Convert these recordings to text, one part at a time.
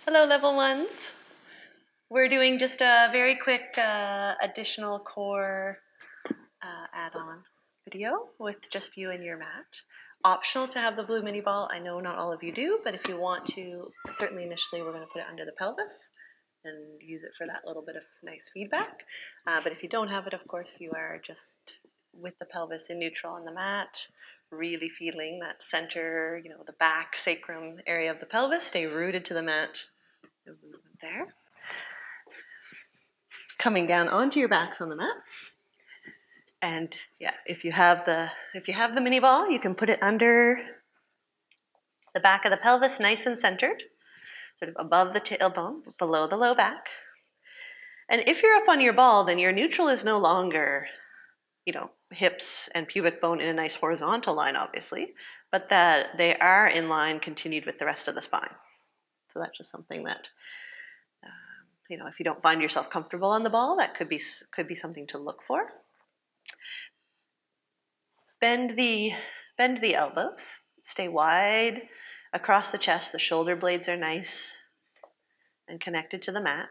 Hello, level ones. We're doing just a very quick additional core add-on video with just you and your mat. Optional to have the blue mini ball. I know not all of you do, but if you want to, certainly initially we're going to put it under the pelvis and use it for that little bit of nice feedback. But if you don't have it, of course, you are just with the pelvis in neutral on the mat, really feeling that center, the back sacrum area of the pelvis. Stay rooted to the mat. No movement there. Coming down onto your backs on the mat. And yeah, if you have the mini ball, you can put it under the back of the pelvis, nice and centered, sort of above the tailbone, below the low back. And if you're up on your ball, then your neutral is no longer, hips and pubic bone in a nice horizontal line, obviously, but that they are in line continued with the rest of the spine. So that's just something that, if you don't find yourself comfortable on the ball, that could be something to look for. Bend the elbows. Stay wide across the chest. The shoulder blades are nice and connected to the mat.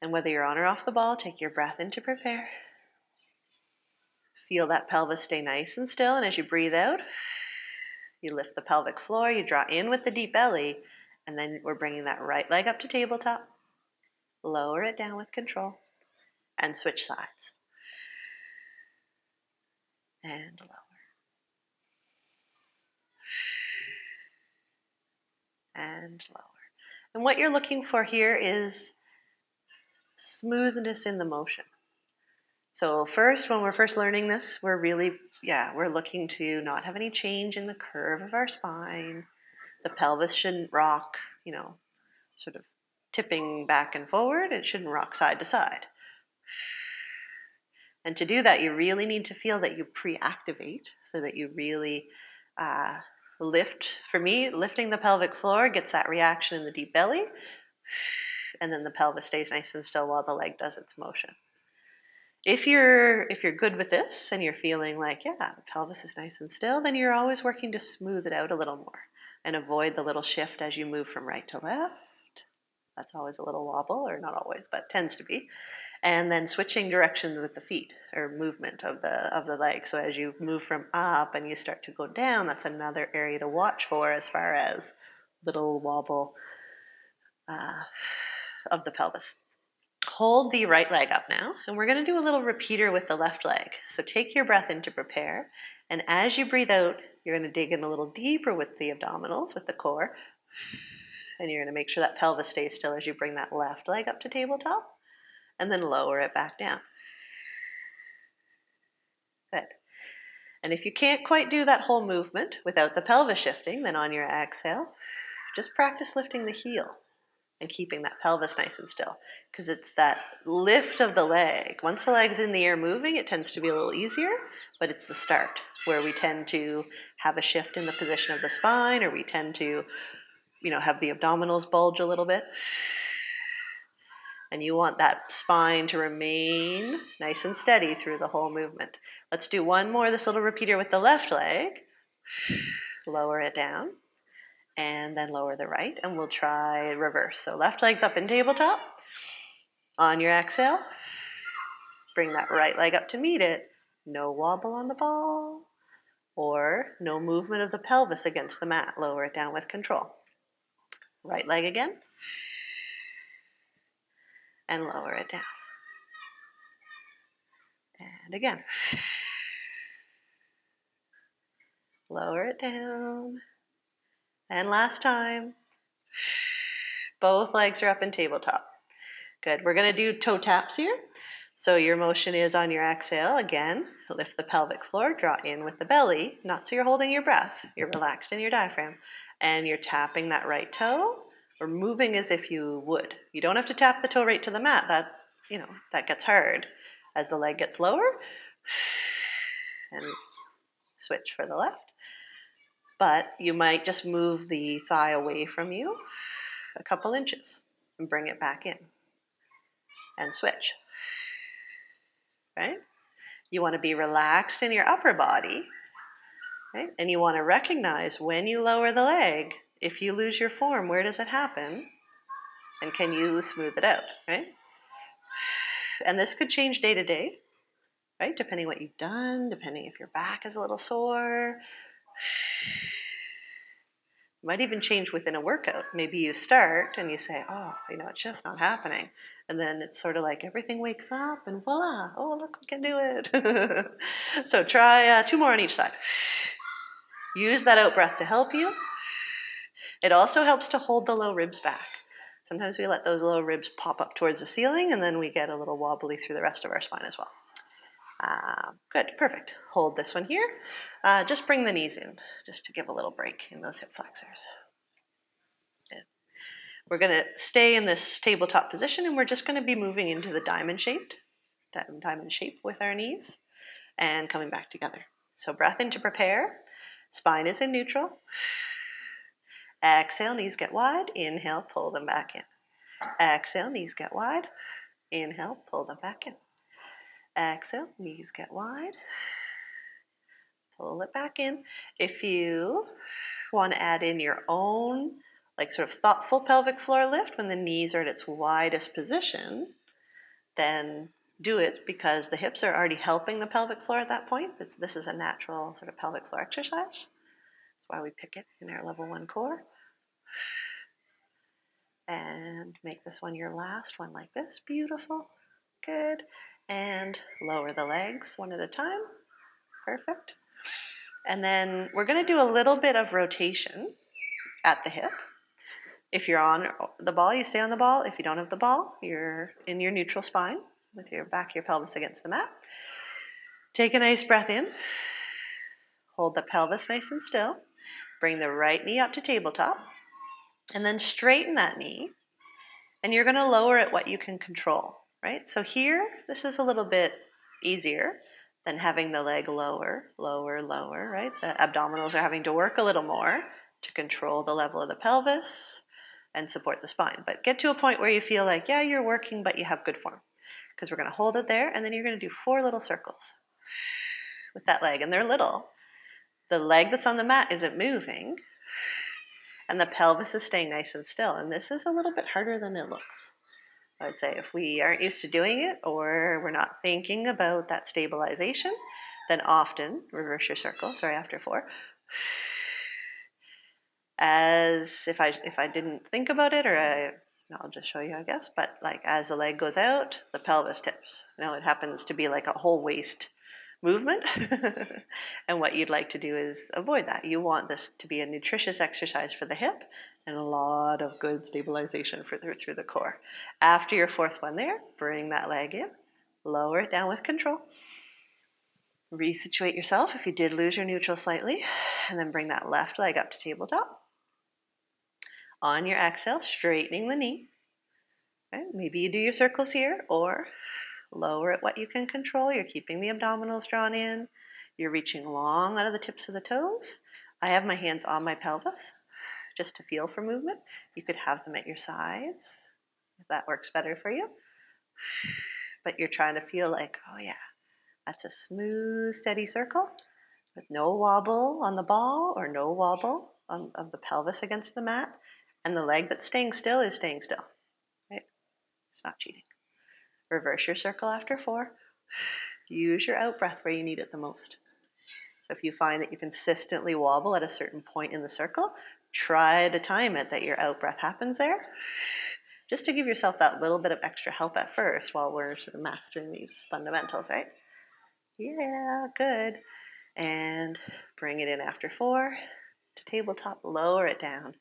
And whether you're on or off the ball, take your breath in to prepare. Feel that pelvis stay nice and still. And as you breathe out, you lift the pelvic floor. You draw in with the deep belly. And then we're bringing that right leg up to tabletop. Lower it down with control. And switch sides. And lower. And lower. And what you're looking for here is smoothness in the motion. So when we're first learning this, we're looking to not have any change in the curve of our spine. The pelvis shouldn't rock, sort of tipping back and forward. It shouldn't rock side to side. And to do that, you really need to feel that you pre-activate so that you really lift. For me, lifting the pelvic floor gets that reaction in the deep belly, and then the pelvis stays nice and still while the leg does its motion. If you're good with this and you're feeling like, the pelvis is nice and still, then you're always working to smooth it out a little more and avoid the little shift as you move from right to left. That's always a little wobble, or not always, but tends to be. And then switching directions with the feet, or movement of the leg. So as you move from up and you start to go down, that's another area to watch for as far as little wobble of the pelvis. Hold the right leg up now, and we're going to do a little repeater with the left leg. So take your breath in to prepare, and as you breathe out, you're going to dig in a little deeper with the abdominals, with the core, and you're going to make sure that pelvis stays still as you bring that left leg up to tabletop, and then lower it back down. Good. And if you can't quite do that whole movement without the pelvis shifting, then on your exhale, just practice lifting the heel and keeping that pelvis nice and still, because it's that lift of the leg. Once the leg's in the air moving, it tends to be a little easier, but it's the start where we tend to have a shift in the position of the spine, or we tend to, have the abdominals bulge a little bit. And you want that spine to remain nice and steady through the whole movement. Let's do one more, this little repeater with the left leg. Lower it down. And then lower the right, and we'll try reverse. So left leg's up in tabletop. On your exhale, bring that right leg up to meet it. No wobble on the ball, or no movement of the pelvis against the mat. Lower it down with control. Right leg again, and lower it down. And again. Lower it down. And last time. Both legs are up in tabletop. Good. We're going to do toe taps here. So your motion is on your exhale. Again, lift the pelvic floor, draw in with the belly. Not so you're holding your breath. You're relaxed in your diaphragm. And you're tapping that right toe, or moving as if you would. You don't have to tap the toe right to the mat. That gets hard as the leg gets lower. And switch for the left. But you might just move the thigh away from you a couple inches and bring it back in and switch. Right? You want to be relaxed in your upper body, right? And you want to recognize when you lower the leg, if you lose your form, where does it happen? And can you smooth it out, right? And this could change day to day, right? Depending what you've done, depending if your back is a little sore. It might even change within a workout. Maybe you start and you say, oh, it's just not happening. And then it's sort of like everything wakes up and voila, oh, look, we can do it. So try 2 more on each side. Use that out breath to help you. It also helps to hold the low ribs back. Sometimes we let those low ribs pop up towards the ceiling and then we get a little wobbly through the rest of our spine as well. Good, perfect. Hold this one here. Just bring the knees in, just to give a little break in those hip flexors. Good. We're going to stay in this tabletop position and we're just going to be moving into the diamond shape with our knees and coming back together. So breath in to prepare. Spine is in neutral. Exhale, knees get wide. Inhale, pull them back in. Exhale, knees get wide. Inhale, pull them back in. Exhale, knees get wide. Pull it back in. If you want to add in your own, sort of thoughtful pelvic floor lift when the knees are at its widest position, then do it because the hips are already helping the pelvic floor at that point. This is a natural sort of pelvic floor exercise. That's why we pick it in our level 1 core. And make this one your last one like this. Beautiful. Good. And lower the legs one at a time. Perfect. And then we're going to do a little bit of rotation at the hip. If you're on the ball, you stay on the ball. If you don't have the ball, you're in your neutral spine with your back, your pelvis against the mat. Take a nice breath in. Hold the pelvis nice and still. Bring the right knee up to tabletop. And then straighten that knee. And you're going to lower it what you can control, right? So here, this is a little bit easier than having the leg lower, right? The abdominals are having to work a little more to control the level of the pelvis and support the spine. But get to a point where you feel like, yeah, you're working, but you have good form. Because we're going to hold it there, and then you're going to do 4 little circles with that leg. And they're little. The leg that's on the mat isn't moving, and the pelvis is staying nice and still. And this is a little bit harder than it looks. I would say if we aren't used to doing it or we're not thinking about that stabilization, then often reverse your circle, after 4. As if I didn't think about it, I'll just show you, I guess, but as the leg goes out, the pelvis tips. Now it happens to be like a whole waist movement. And what you'd like to do is avoid that. You want this to be a nutritious exercise for the hip and a lot of good stabilization through the core. After your 4th one there, bring that leg in, lower it down with control. Resituate yourself if you did lose your neutral slightly, and then bring that left leg up to tabletop. On your exhale, straightening the knee. Okay, maybe you do your circles here, or lower it what you can control. You're keeping the abdominals drawn in. You're reaching long out of the tips of the toes. I have my hands on my pelvis just to feel for movement. You could have them at your sides if that works better for you. But you're trying to feel like, oh yeah, that's a smooth, steady circle with no wobble on the ball or no wobble of the pelvis against the mat. And the leg that's staying still is staying still, right? It's not cheating. Reverse your circle after 4. Use your out breath where you need it the most. So if you find that you consistently wobble at a certain point in the circle, try to time it that your out breath happens there, just to give yourself that little bit of extra help at first while we're sort of mastering these fundamentals, right? Yeah, good. And bring it in after 4 to tabletop, lower it down.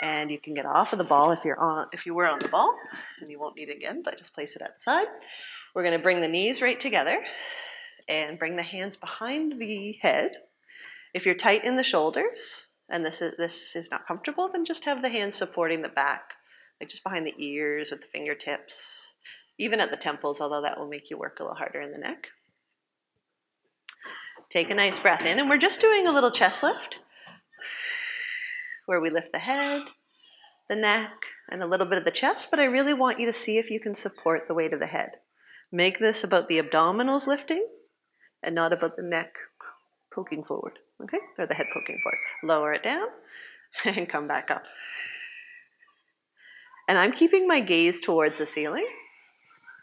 And you can get off of the ball if you were on the ball, and you won't need it again, but just place it at the side. We're going to bring the knees right together and bring the hands behind the head. If you're tight in the shoulders and this is not comfortable, then just have the hands supporting the back, just behind the ears with the fingertips, even at the temples, although that will make you work a little harder in the neck. Take a nice breath in, and we're just doing a little chest lift where we lift the head, the neck, and a little bit of the chest, but I really want you to see if you can support the weight of the head. Make this about the abdominals lifting and not about the neck poking forward, okay? Or the head poking forward. Lower it down. and come back up. And I'm keeping my gaze towards the ceiling.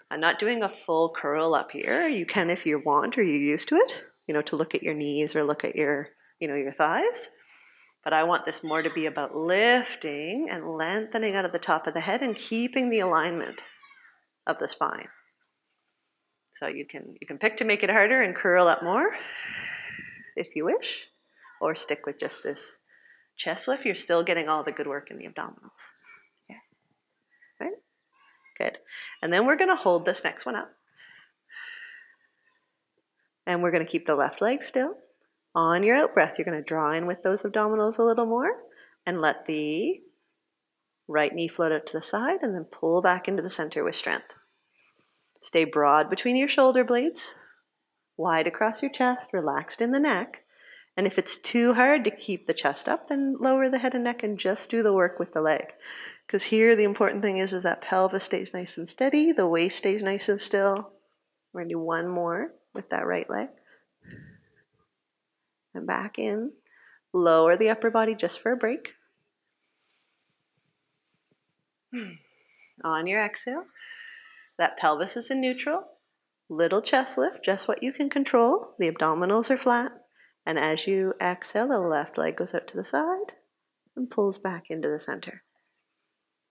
I'm not doing a full curl up here. You can if you want or you're used to it, to look at your knees or look at your, your thighs. But I want this more to be about lifting and lengthening out of the top of the head and keeping the alignment of the spine. So you can pick to make it harder and curl up more if you wish, or stick with just this chest lift. You're still getting all the good work in the abdominals. Yeah. Right? Good. And then we're going to hold this next one up. And we're going to keep the left leg still. On your out breath, you're going to draw in with those abdominals a little more and let the right knee float out to the side and then pull back into the center with strength. Stay broad between your shoulder blades, wide across your chest, relaxed in the neck. And if it's too hard to keep the chest up, then lower the head and neck and just do the work with the leg. Because here the important thing is that pelvis stays nice and steady, the waist stays nice and still. We're going to do one more with that right leg. And back in. Lower the upper body just for a break. On your exhale, that pelvis is in neutral. Little chest lift, just what you can control. The abdominals are flat. And as you exhale, the left leg goes out to the side and pulls back into the center.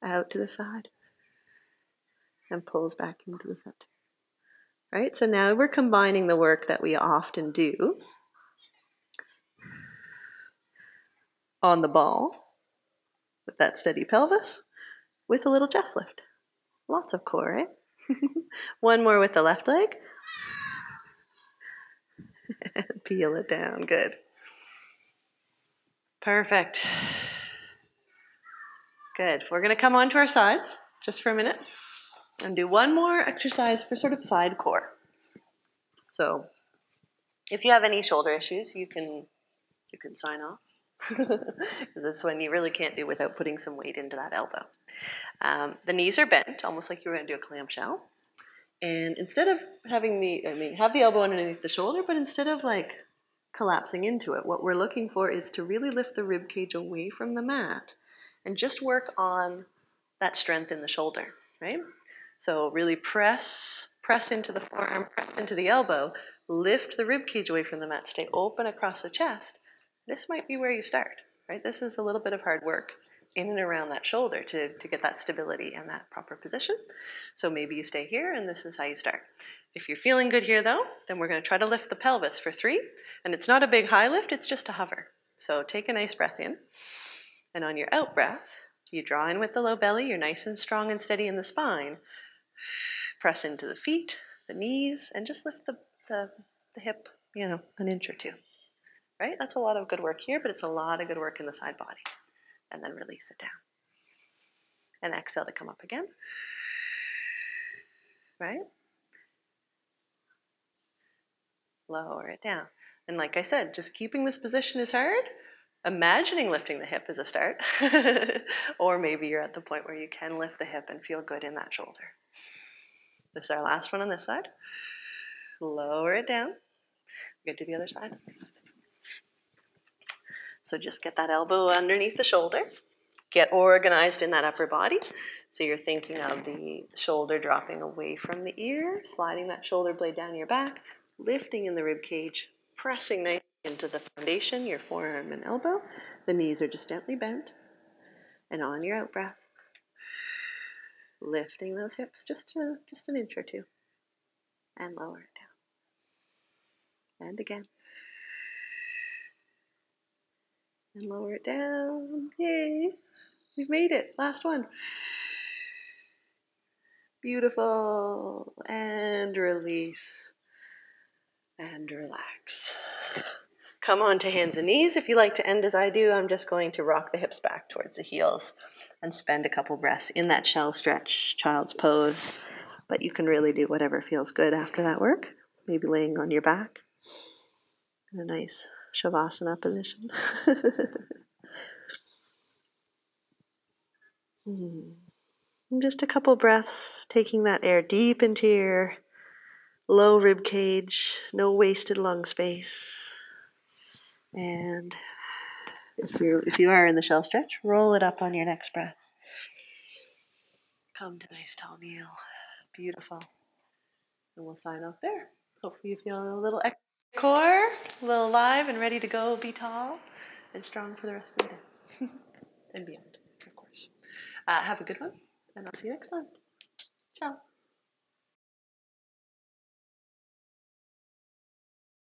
Out to the side and pulls back into the center. Right? So now we're combining the work that we often do on the ball with that steady pelvis with a little chest lift. Lots of core, right? One more with the left leg. Peel it down. Good. Perfect. Good. We're going to come onto our sides just for a minute and do one more exercise for sort of side core. So if you have any shoulder issues, you can sign off. Because this one you really can't do without putting some weight into that elbow. The knees are bent, almost like you were going to do a clamshell. And instead of having have the elbow underneath the shoulder, but instead of like collapsing into it, what we're looking for is to really lift the rib cage away from the mat and just work on that strength in the shoulder, right? So really press into the forearm, press into the elbow, lift the rib cage away from the mat, stay open across the chest. This might be where you start, right? This is a little bit of hard work in and around that shoulder to get that stability and that proper position. So maybe you stay here and this is how you start. If you're feeling good here though, then we're going to try to lift the pelvis for 3. And it's not a big high lift, it's just a hover. So take a nice breath in. And on your out breath, you draw in with the low belly, you're nice and strong and steady in the spine. Press into the feet, the knees, and just lift the hip, an inch or 2. Right? That's a lot of good work here, but it's a lot of good work in the side body. And then release it down. And exhale to come up again. Right? Lower it down. And like I said, just keeping this position is hard. Imagining lifting the hip is a start. Or maybe you're at the point where you can lift the hip and feel good in that shoulder. This is our last one on this side. Lower it down. We're going to do the other side. So just get that elbow underneath the shoulder. Get organized in that upper body. So you're thinking of the shoulder dropping away from the ear, sliding that shoulder blade down your back, lifting in the rib cage, pressing nicely into the foundation, your forearm and elbow. The knees are just gently bent. And on your out breath, lifting those hips just an inch or 2. And lower it down. And again. And lower it down. Yay! We've made it. Last one. Beautiful. And release. And relax. Come on to hands and knees. If you like to end as I do, I'm just going to rock the hips back towards the heels and spend a couple breaths in that shell stretch, child's pose. But you can really do whatever feels good after that work. Maybe laying on your back in a nice Shavasana position. And just a couple breaths, taking that air deep into your low rib cage, no wasted lung space. And If you are in the shell stretch, roll it up on your next breath. Come to nice tall kneel. Beautiful. And we'll sign off there. Hopefully you feel a little extra core, a little alive and ready to go be tall and strong for the rest of the day. And beyond, of course. Have a good one, and I'll see you next time. Ciao.